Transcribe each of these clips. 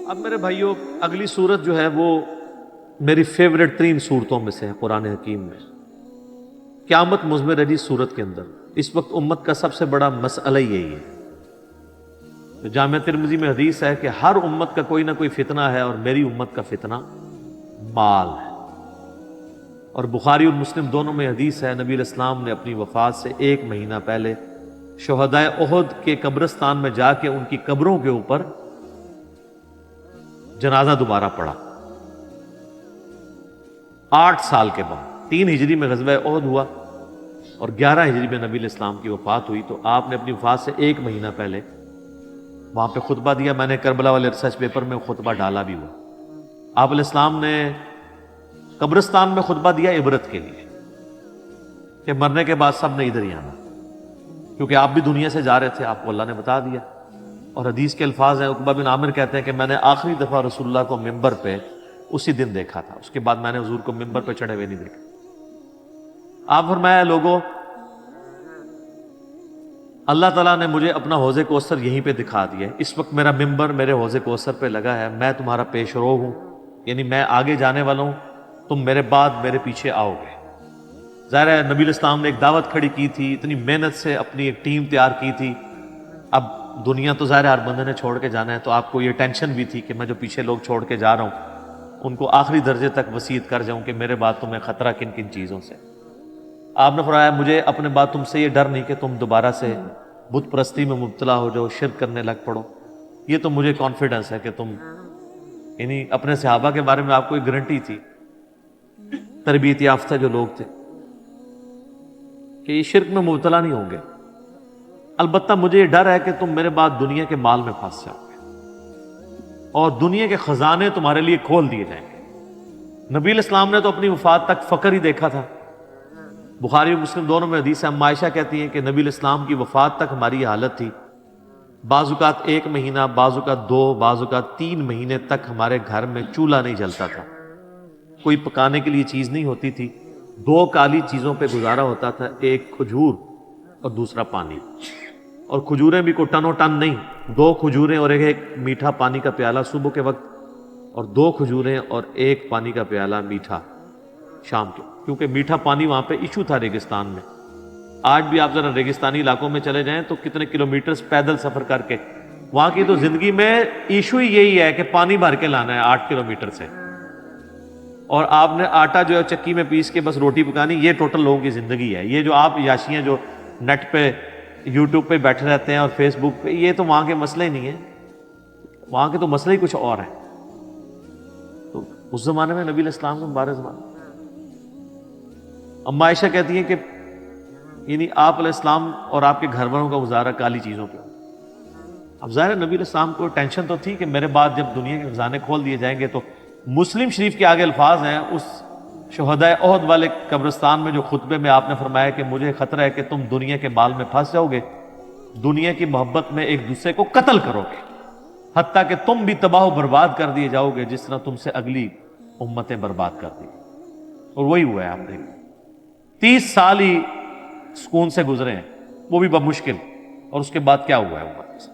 اب میرے بھائیوں، اگلی صورت جو ہے وہ میری فیوریٹ ترین صورتوں میں سے ہے قرآن حکیم میں. قیامت مضمر ہے جی صورت کے اندر. اس وقت امت کا سب سے بڑا مسئلہ یہی ہے. تو جامعہ ترمذی میں حدیث ہے کہ ہر امت کا کوئی نہ کوئی فتنہ ہے، اور میری امت کا فتنہ مال ہے. اور بخاری اور مسلم دونوں میں حدیث ہے، نبی علیہ السلام نے اپنی وفات سے 1 مہینہ پہلے شہدائے احد کے قبرستان میں جا کے ان کی قبروں کے اوپر جنازہ دوبارہ پڑھا. 8 سال کے بعد 3 ہجری میں غزوہ احد ہوا اور 11 ہجری میں نبی علیہ السلام کی وفات ہوئی. تو آپ نے اپنی وفات سے 1 مہینہ پہلے وہاں پہ خطبہ دیا. میں نے کربلا والے ریسرچ پیپر میں خطبہ ڈالا بھی ہوا. آپ علیہ السلام نے قبرستان میں خطبہ دیا عبرت کے لیے کہ مرنے کے بعد سب نے ادھر ہی آنا، کیونکہ آپ بھی دنیا سے جا رہے تھے، آپ کو اللہ نے بتا دیا. اور حدیث کے الفاظ ہیں، عقبہ بن عامر کہتے ہیں کہ میں نے آخری دفعہ رسول اللہ کو ممبر پہ اسی دن دیکھا تھا، اس کے بعد میں نے حضور کو ممبر پہ چڑھے ہوئے نہیں دیکھا. آپ فرمایا لوگوں، اللہ تعالیٰ نے مجھے اپنا حوض کوثر یہیں پہ دکھا دیا ہے. اس وقت میرا ممبر میرے حوض کوثر پہ لگا ہے. میں تمہارا پیش رو ہوں، یعنی میں آگے جانے والا ہوں، تم میرے بعد میرے پیچھے آؤ گے. ظاہر ہے نبی علیہ السلام نے ایک دعوت کھڑی کی تھی، اتنی محنت سے اپنی ایک ٹیم تیار کی تھی. اب دنیا تو ظاہر ہر بندے نے چھوڑ کے جانا ہے، تو آپ کو یہ ٹینشن بھی تھی کہ میں جو پیچھے لوگ چھوڑ کے جا رہا ہوں ان کو آخری درجے تک وصیت کر جاؤں کہ میرے بعد تمہیں خطرہ کن کن چیزوں سے. آپ نے فرمایا مجھے اپنے بعد تم سے یہ ڈر نہیں کہ تم دوبارہ سے بت پرستی میں مبتلا ہو جاؤ، شرک کرنے لگ پڑو. یہ تو مجھے کانفیڈنس ہے کہ تم، یعنی اپنے صحابہ کے بارے میں آپ کو ایک گارنٹی تھی، تربیت یافتہ جو لوگ تھے، کہ یہ شرک میں مبتلا نہیں ہوں گے. البتہ مجھے یہ ڈر ہے کہ تم میرے بعد دنیا کے مال میں پھنس جاؤ گے اور دنیا کے خزانے تمہارے لیے کھول دیے جائیں گے. نبی علیہ السلام نے تو اپنی وفات تک فقر ہی دیکھا تھا. بخاری اور مسلم دونوں میں حدیث ہے، ام عائشہ کہتی ہیں کہ نبی علیہ السلام کی وفات تک ہماری یہ حالت تھی، بعض اوقات 1 مہینہ، بعض اوقات 2، بعض اوقات 3 مہینے تک ہمارے گھر میں چولہا نہیں جلتا تھا، کوئی پکانے کے لیے چیز نہیں ہوتی تھی. 2 کالی چیزوں پہ گزارا ہوتا تھا، ایک کھجور اور دوسرا پانی. اور کھجوریں بھی کو ٹنوں ٹن نہیں، 2 کھجوریں اور ایک میٹھا پانی کا پیالہ صبح کے وقت، اور 2 کھجوریں اور 1 پانی کا پیالہ میٹھا شام کے، کیونکہ میٹھا پانی وہاں پہ ایشو تھا ریگستان میں. آج بھی آپ ذرا ریگستانی علاقوں میں چلے جائیں تو کتنے کلومیٹرز پیدل سفر کر کے، وہاں کی تو زندگی میں ایشو ہی یہی ہے کہ پانی بھر کے لانا ہے 8 کلومیٹر سے، اور آپ نے آٹا جو ہے چکی میں پیس کے بس روٹی پکانی. یہ ٹوٹل لوگوں کی زندگی ہے. یہ جو آپ یاشیاں جو نیٹ پہ یوٹیوب پہ بیٹھے رہتے ہیں اور فیس بک پہ، یہ تو وہاں کے مسئلے ہی نہیں ہیں، وہاں کے تو مسئلے ہی کچھ اور ہیں. تو اس زمانے میں نبی علیہ السلام کے مبارک زمانے، ام عائشہ کہتی ہیں کہ یعنی آپ علیہ السلام اور آپ کے گھر والوں کا گزارا کالی چیزوں پہ. اب ظاہر نبی علیہ السلام کو ٹینشن تو تھی کہ میرے بعد جب دنیا کے خزانے کھول دیے جائیں گے. تو مسلم شریف کے آگے الفاظ ہیں اس شہدائے احد والے قبرستان میں جو خطبے میں آپ نے فرمایا کہ مجھے خطرہ ہے کہ تم دنیا کے مال میں پھنس جاؤ گے، دنیا کی محبت میں ایک دوسرے کو قتل کرو گے، حتیٰ کہ تم بھی تباہ و برباد کر دیے جاؤ گے جس طرح تم سے اگلی امتیں برباد کر دی. اور وہی ہوا ہے. آپ نے 30 سال ہی سکون سے گزرے ہیں، وہ بھی بمشکل. اور اس کے بعد کیا ہوا ہے امت سے؟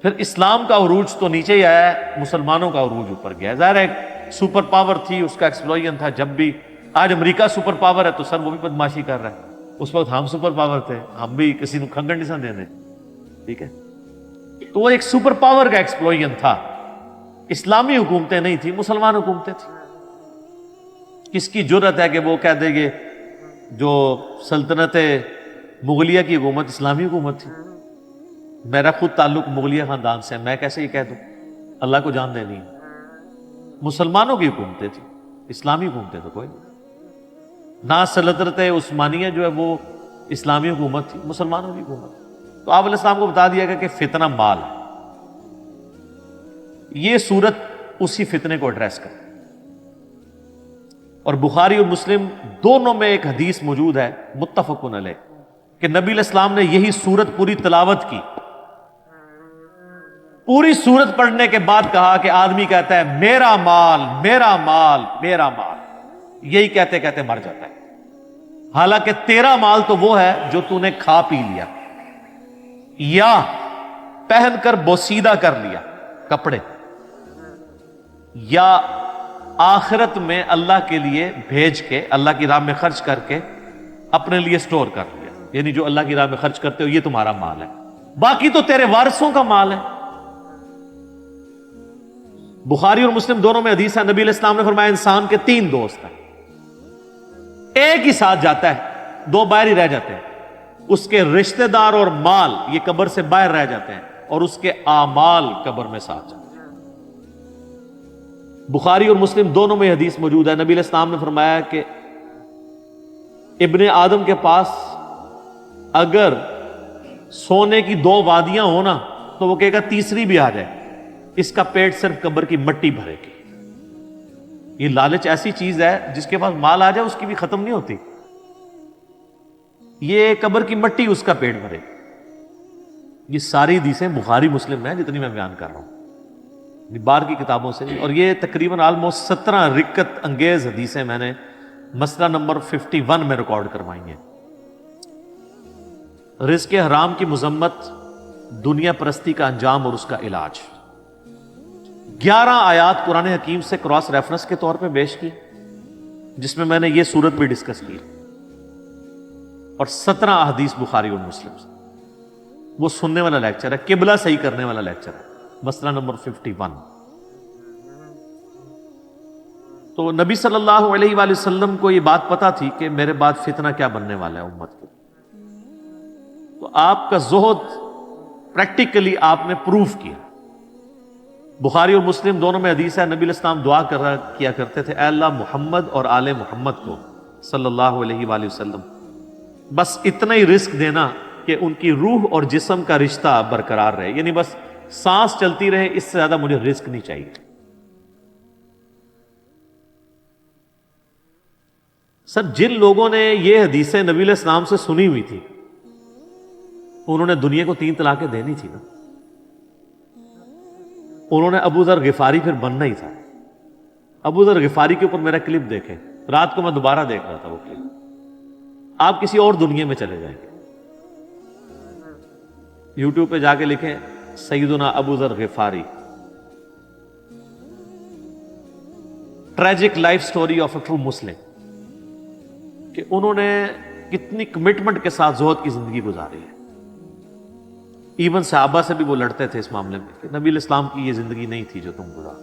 پھر اسلام کا عروج تو نیچے ہی آیا ہے، مسلمانوں کا عروج اوپر گیا ہے. ظاہر ہے سپر پاور تھی، اس کا ایکسپلوژن تھا. جب بھی آج امریکہ سپر پاور ہے تو سر وہ بھی بدماشی کر رہا ہے. اس وقت ہم سپر پاور تھے، ہم بھی کسی کو کھنگن نہیں سن دینے، ٹھیک ہے. تو وہ ایک سپر پاور کا ایکسپلوژن تھا. اسلامی حکومتیں نہیں تھی، مسلمان حکومتیں تھیں. کس کی جرت ہے کہ وہ کہہ دے گے جو سلطنت مغلیہ کی حکومت اسلامی حکومت تھی؟ میرا خود تعلق مغلیہ خاندان سے ہے، میں کیسے یہ کہہ دوں؟ اللہ کو جان دینی ہے. مسلمانوں کی حکومتیں تھیں، اسلامی حکومتیں تو کوئی نہیں. نہ سلطنت عثمانیہ جو ہے وہ اسلامی حکومت تھی، مسلمانوں کی حکومت. تو آپ علیہ السلام کو بتا دیا گیا کہ فتنہ مال ہے. یہ صورت اسی فتنے کو ایڈریس کرتی. اور بخاری اور مسلم دونوں میں ایک حدیث موجود ہے متفقن علیہ کہ نبی علیہ السلام نے یہی صورت پوری تلاوت کی. پوری صورت پڑھنے کے بعد کہا کہ آدمی کہتا ہے میرا مال میرا مال میرا مال، یہی کہتے کہتے مر جاتا ہے. حالانکہ تیرا مال تو وہ ہے جو تو نے کھا پی لیا یا پہن کر بوسیدہ کر لیا کپڑے، یا آخرت میں اللہ کے لیے بھیج کے، اللہ کی راہ میں خرچ کر کے اپنے لیے سٹور کر لیا، یعنی جو اللہ کی راہ میں خرچ کرتے ہو یہ تمہارا مال ہے، باقی تو تیرے وارثوں کا مال ہے۔ بخاری اور مسلم دونوں میں حدیث ہے، نبی علیہ السلام نے فرمایا انسان کے 3 دوست ہیں، ایک ہی ساتھ جاتا ہے، 2 باہر ہی رہ جاتے ہیں، اس کے رشتہ دار اور مال یہ قبر سے باہر رہ جاتے ہیں، اور اس کے اعمال قبر میں ساتھ جاتے ہیں۔ بخاری اور مسلم دونوں میں حدیث موجود ہے، نبی علیہ السلام نے فرمایا کہ ابن آدم کے پاس اگر سونے کی 2 وادیاں ہونا تو وہ کہے گا تیسری بھی آ جائے، اس کا پیٹ صرف قبر کی مٹی بھرے گی۔ یہ لالچ ایسی چیز ہے جس کے پاس مال آ جائے اس کی بھی ختم نہیں ہوتی، یہ قبر کی مٹی اس کا پیٹ بھرے گی۔ یہ ساری حدیثیں بخاری مسلم میں جتنی میں بیان کر رہا ہوں، باہر کی کتابوں سے نہیں، اور یہ تقریباً آلموسٹ 17 رکت انگیز حدیثیں میں نے مسئلہ نمبر 51 میں ریکارڈ کروائی ہیں۔ رزق حرام کی مذمت، دنیا پرستی کا انجام اور اس کا علاج۔ 11 آیات قرآن حکیم سے کراس ریفرنس کے طور پہ پیش کی، جس میں میں نے یہ صورت بھی ڈسکس کی، اور 17 احادیث بخاری اور مسلم سے۔ وہ سننے والا لیکچر ہے، قبلہ صحیح کرنے والا لیکچر ہے، مسئلہ نمبر 51۔ تو نبی صلی اللہ علیہ وآلہ وسلم کو یہ بات پتا تھی کہ میرے بعد فتنہ کیا بننے والا ہے امت کو، تو آپ کا زہد پریکٹیکلی آپ نے پروف کیا۔ بخاری اور مسلم دونوں میں حدیث ہے، نبی علیہ السلام دعا کیا کرتے تھے، اے اللہ محمد اور آل محمد کو صلی اللہ علیہ وآلہ وسلم بس اتنا ہی رزق دینا کہ ان کی روح اور جسم کا رشتہ برقرار رہے، یعنی بس سانس چلتی رہے، اس سے زیادہ مجھے رزق نہیں چاہیے۔ سر جن لوگوں نے یہ حدیثیں نبی علیہ السلام سے سنی ہوئی تھی انہوں نے دنیا کو 3 طلاقیں دینی تھی نا، انہوں نے ابو ذر غفاری پھر بننا ہی تھا۔ ابو ذر غفاری کے اوپر میرا کلپ دیکھیں، رات کو میں دوبارہ دیکھ رہا تھا وہ کلپ، آپ کسی اور دنیا میں چلے جائیں گے۔ یوٹیوب پہ جا کے لکھیں سیدنا ابو ذر غفاری، tragic life story of a true Muslim, کہ انہوں نے کتنی کمٹمنٹ کے ساتھ زہد کی زندگی گزاری ہے۔ ایون صحابہ سے بھی وہ لڑتے تھے اس معاملے میں کہ نبی علیہ السلام کی یہ زندگی نہیں تھی جو تم گزار،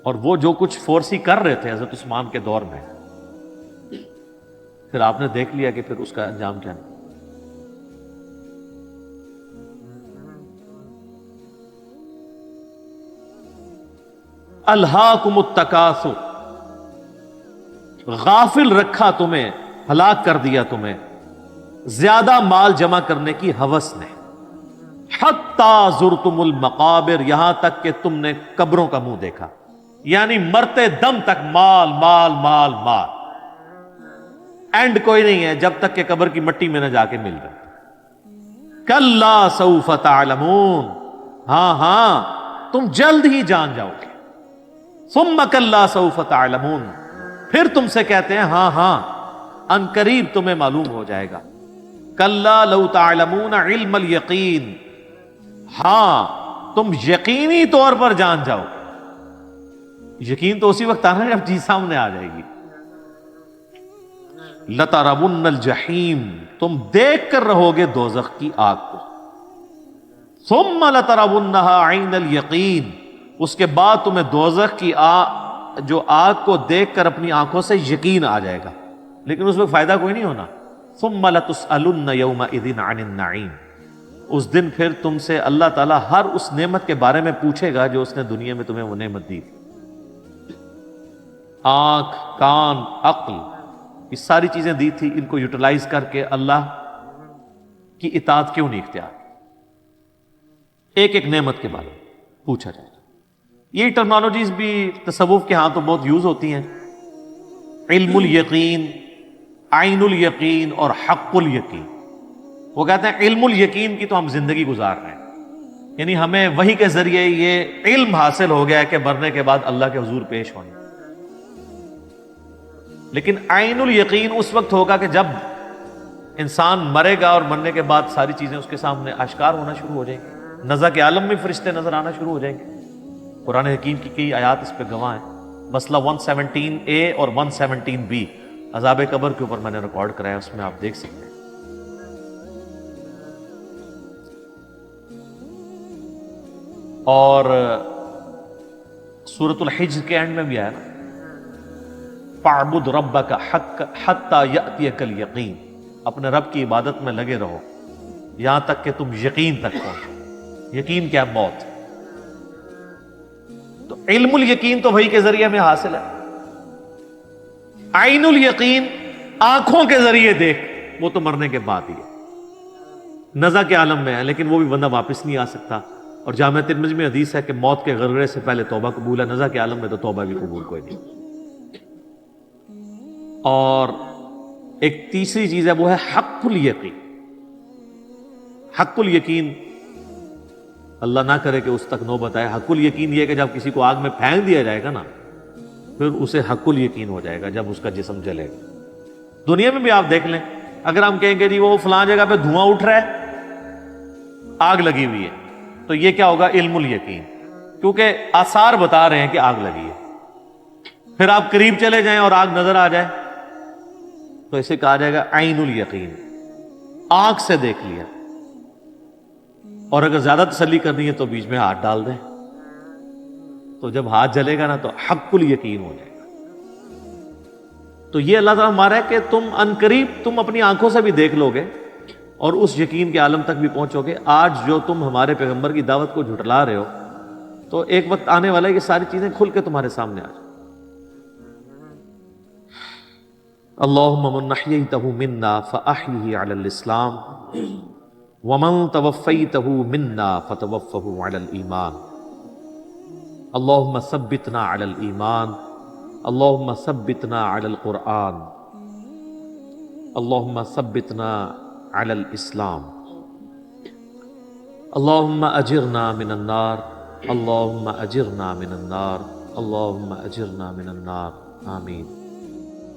اور وہ جو کچھ فورسی کر رہے تھے حضرت عثمان کے دور میں، پھر آپ نے دیکھ لیا کہ پھر اس کا انجام کیا نہیں۔ الہاکم التکاثر، غافل رکھا تمہیں، ہلاک کر دیا تمہیں زیادہ مال جمع کرنے کی ہوس نے، حتی زرتم المقابر، یہاں تک کہ تم نے قبروں کا منہ دیکھا، یعنی مرتے دم تک مال مال مال مال، اینڈ کوئی نہیں ہے جب تک کہ قبر کی مٹی میں نہ جا کے مل جائے۔ کلا سوف تعلمون، ہاں ہاں تم جلد ہی جان جاؤ گے، ثم کلا سوف تعلمون، پھر تم سے کہتے ہیں ہاں ہاں ان قریب تمہیں معلوم ہو جائے گا۔ کلا لو تعلمون علم الیقین، ہاں تم یقینی طور پر جان جاؤ۔ یقین تو اسی وقت آنا ہے جب چیز سامنے آ جائے گی۔ لترون الجحیم، تم دیکھ کر رہو گے دوزخ کی آگ کو، ثم لترونها عین الیقین، اس کے بعد تمہیں دوزخ کی جو آگ کو دیکھ کر اپنی آنکھوں سے یقین آ جائے گا، لیکن اس میں فائدہ کوئی نہیں ہونا۔ ثم لتسألن یومئذ عن النعیم، اس دن پھر تم سے اللہ تعالیٰ ہر اس نعمت کے بارے میں پوچھے گا جو اس نے دنیا میں تمہیں وہ نعمت دی تھی۔ آنکھ، کان، عقل، یہ ساری چیزیں دی تھی، ان کو یوٹیلائز کر کے اللہ کی اطاعت کیوں نہیں اختیار؟ ایک ایک نعمت کے بارے میں پوچھا جائے گا۔ یہ ٹرمنالوجیز بھی تصوف کے ہاں تو بہت یوز ہوتی ہیں، علم الیقین، عین الیقین اور حق الیقین۔ وہ کہتے ہیں علم الیقین کی تو ہم زندگی گزار رہے ہیں، یعنی ہمیں وحی کے ذریعے یہ علم حاصل ہو گیا ہے کہ مرنے کے بعد اللہ کے حضور پیش ہونا، لیکن عین الیقین اس وقت ہوگا کہ جب انسان مرے گا اور مرنے کے بعد ساری چیزیں اس کے سامنے آشکار ہونا شروع ہو جائیں گی، نزا کے عالم میں فرشتے نظر آنا شروع ہو جائیں گے، قرآن حکیم کی کئی آیات اس پہ گواہ ہیں. مسئلہ 117A اور 117B عذاب قبر کے اوپر میں نے ریکارڈ کرایا، اس میں آپ دیکھ سکتے ہیں. اور سورۃ الحجر کے اینڈ میں بھی آیا نا، فَاعْبُدْ رَبَّكَ حَتَّى يَأْتِيَكَ الْيَقِينُ، اپنے رب کی عبادت میں لگے رہو یہاں تک کہ تم یقین تک پہنچو. یقین کیا؟ موت. تو علم الیقین تو وحی کے ذریعے میں حاصل ہے. عین الیقین آنکھوں کے ذریعے دیکھ، وہ تو مرنے کے بعد ہی ہے، نزع کے عالم میں ہے، لیکن وہ بھی بندہ واپس نہیں آ سکتا. اور جامعہ ترمذی میں حدیث ہے کہ موت کے غرغرے سے پہلے توبہ قبول ہے، نزع کے عالم میں تو توبہ بھی قبول کوئی نہیں. اور ایک تیسری چیز ہے، وہ ہے حق الیقین. حق الیقین اللہ نہ کرے کہ اس تک نوبت آئے. حق الیقین یہ کہ جب کسی کو آگ میں پھینک دیا جائے گا نا، پھر اسے حق الیقین ہو جائے گا جب اس کا جسم جلے گا. دنیا میں بھی آپ دیکھ لیں، اگر ہم کہیں کہ جی وہ فلاں جگہ پہ دھواں اٹھ رہا ہے، آگ لگی ہوئی ہے، تو یہ کیا ہوگا؟ علم الیقین، کیونکہ آثار بتا رہے ہیں کہ آگ لگی ہے. پھر آپ قریب چلے جائیں اور آگ نظر آ جائے تو اسے کہا جائے گا عین الیقین، آنکھ سے دیکھ لیا. اور اگر زیادہ تسلی کرنی ہے تو بیچ میں ہاتھ ڈال دیں، تو جب ہاتھ جلے گا نا تو حق الیقین ہو جائے گا. تو یہ اللہ تعالیٰ ہمارا ہے کہ تم عنقریب تم اپنی آنکھوں سے بھی دیکھ لو گے اور اس یقین کے عالم تک بھی پہنچو گے. آج جو تم ہمارے پیغمبر کی دعوت کو جھٹلا رہے ہو، تو ایک وقت آنے والا ہے کہ ساری چیزیں کھل کے تمہارے سامنے آ جائیں. اللہم من احییتہ منا فاحیہ علی الاسلام ومن توفیتہ منا فتوفہ علی الایمان. اللہم ثبتنا علی الایمان، اللہم ثبتنا علی القرآن، اللہم ثبتنا علی الاسلام. اللہم اجرنا من النار، اللہم اجرنا من النار، اللہم اجرنا من النار. آمین.